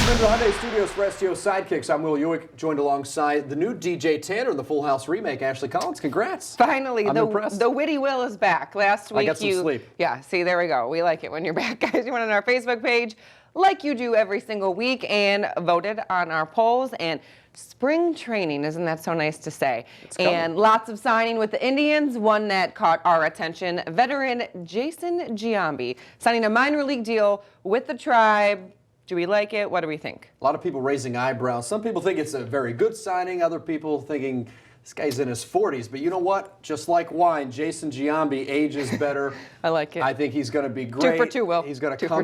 Welcome into the Hyundai Studios for STO Sidekicks. I'm Will Ewick, joined alongside the new DJ Tanner in the Full House remake, Ashley Collins. Congrats. Finally, I'm impressed. The witty Will is back. Last week I got some sleep. Yeah, see, there we go. We like it when you're back, guys. You went on our Facebook page, like you do every single week, and voted on our polls. And spring training, isn't that so nice to say? And lots of signing with the Indians. One that caught our attention, veteran Jason Giambi, signing a minor league deal with the Tribe. Do we like it? What do we think? A lot of people raising eyebrows. Some people think it's a very good signing. Other people thinking this guy's in his 40s. But you know what? Just like wine, Jason Giambi ages better. I like it. I think he's going to be great. 2 for 2, Will. He's going to come.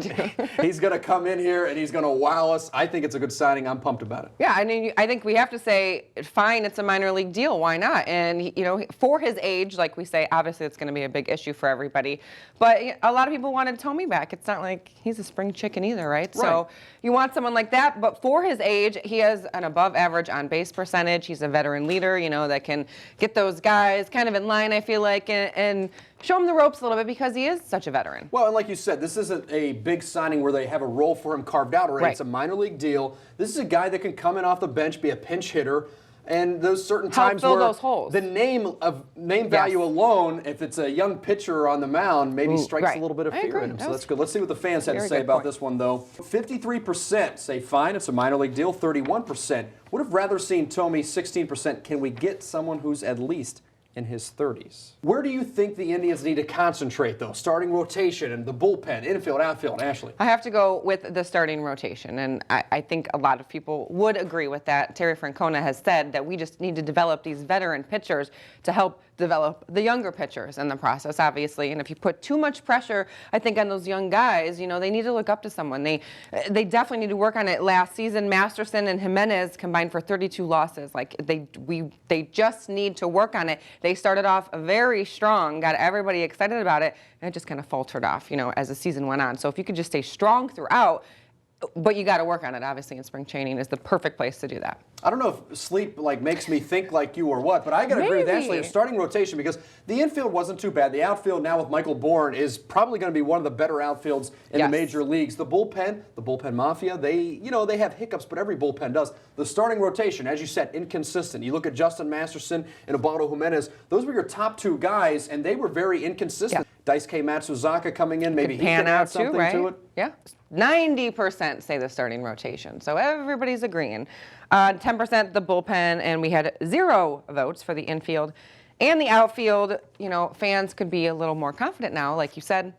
He's going to come in here and he's going to wow us. I think it's a good signing. I'm pumped about it. Yeah, I mean, I think we have to say, fine, it's a minor league deal. Why not? And you know, for his age, like we say, obviously it's going to be a big issue for everybody. But a lot of people wanted Tommy back. It's not like he's a spring chicken either, right? So you want someone like that. But for his age, he has an above average on base percentage. He's a veteran leader, you know, that can get those guys kind of in line, I feel like, and show him the ropes a little bit because he is such a veteran. Well, and like you said, this isn't a big signing where they have a role for him carved out already. Right. It's a minor league deal. This is a guy that can come in off the bench, be a pinch hitter, and those certain times fill where those holes. The name value alone, if it's a young pitcher on the mound, maybe strikes a little bit of fear in him. So that's good. Let's see what the fans had to say about this one, though. 53% say fine, it's a minor league deal. 31% would have rather seen Tommy. 16%. Can we get someone who's at least in his 30s? Where do you think the Indians need to concentrate, though? Starting rotation and the bullpen, infield, outfield, Ashley? I have to go with the starting rotation, and I think a lot of people would agree with that. Terry Francona has said that we just need to develop these veteran pitchers to help develop the younger pitchers in the process, obviously. And if you put too much pressure, I think, on those young guys, you know, they need to look up to someone. They definitely need to work on it. Last season, Masterson and Jimenez combined for 32 losses. Like, they just need to work on it. They started off very strong, got everybody excited about it, and it just kind of faltered off, you know, as the season went on. So if you could just stay strong throughout, but you got to work on it, obviously, and spring training is the perfect place to do that. I don't know if sleep makes me think like you or what, but I got to agree with Ashley in starting rotation because the infield wasn't too bad. The outfield now with Michael Bourne is probably going to be one of the better outfields in the major leagues. The bullpen mafia, they have hiccups, but every bullpen does. The starting rotation, as you said, inconsistent. You look at Justin Masterson and Ubaldo Jimenez; those were your top two guys, and they were very inconsistent. Daisuke Matsuzaka coming in, maybe he can add something to it. Yeah. 90% say the starting rotation, so everybody's agreeing. 10% the bullpen, and we had 0 votes for the infield and the outfield. You know, fans could be a little more confident now, like you said,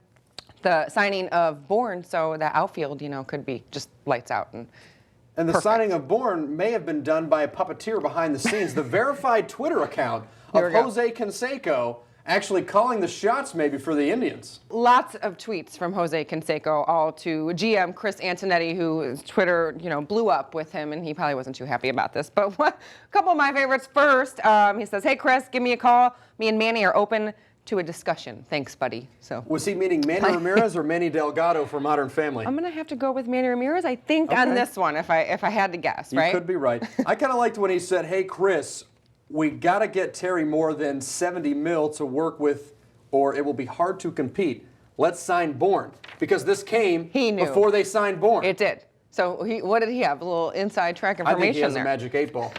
the signing of Bourne, so the outfield, you know, could be just lights out. And the signing of Bourne may have been done by a puppeteer behind the scenes. The verified Twitter account of Jose Canseco actually calling the shots maybe for the Indians. Lots of tweets from Jose Canseco, all to GM Chris Antonetti, whose Twitter, you know, blew up with him, and he probably wasn't too happy about this. But a couple of my favorites first. He says, "Hey Chris, give me a call. Me and Manny are open to a discussion. Thanks, buddy." So was he meaning Manny Ramirez or Manny Delgado for Modern Family? I'm gonna have to go with Manny Ramirez, I think, on this one, if I had to guess. Right? You could be right. I kind of liked when he said, "Hey Chris, we got to get Terry more than $70 million to work with, or it will be hard to compete. Let's sign Bourne." Because this came before they signed Bourne. It did. So what did he have? A little inside track information there. I think he has a magic 8-ball.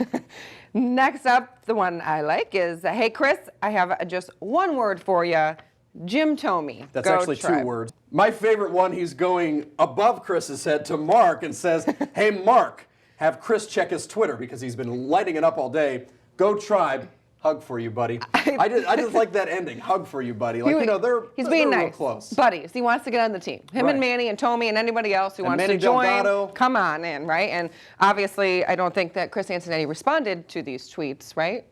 Next up, the one I like is, "Hey Chris, I have just one word for you. Jim Thome." That's actually Tribe. 2 words. My favorite one, he's going above Chris's head to Mark and says, "Hey Mark, have Chris check his Twitter because he's been lighting it up all day. Go Tribe, hug for you, buddy." I just like that ending, hug for you, buddy. Like, he's being real nice. Close. Buddies, he wants to get on the team. Him and Manny and Thome and anybody else who wants to join, Delgado. Come on in, right? And obviously, I don't think that Chris Antonetti responded to these tweets, right?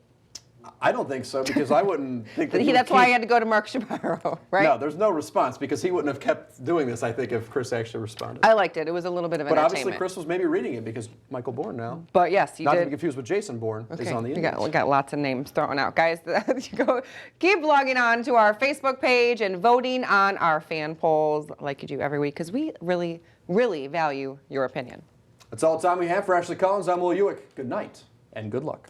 I don't think so, because I wouldn't think that that's why he had to go to Mark Shapiro, right? No, there's no response, because he wouldn't have kept doing this, I think, if Chris actually responded. I liked it. It was a little bit of entertainment. But obviously Chris was maybe reading it because Michael Bourne now. But yes, he did. Not to be confused with Jason Bourne is on the Indians. We got lots of names thrown out. Guys, keep logging on to our Facebook page and voting on our fan polls like you do every week, because we really, really value your opinion. That's all the time we have for Ashley Collins. I'm Will Ewick. Good night and good luck.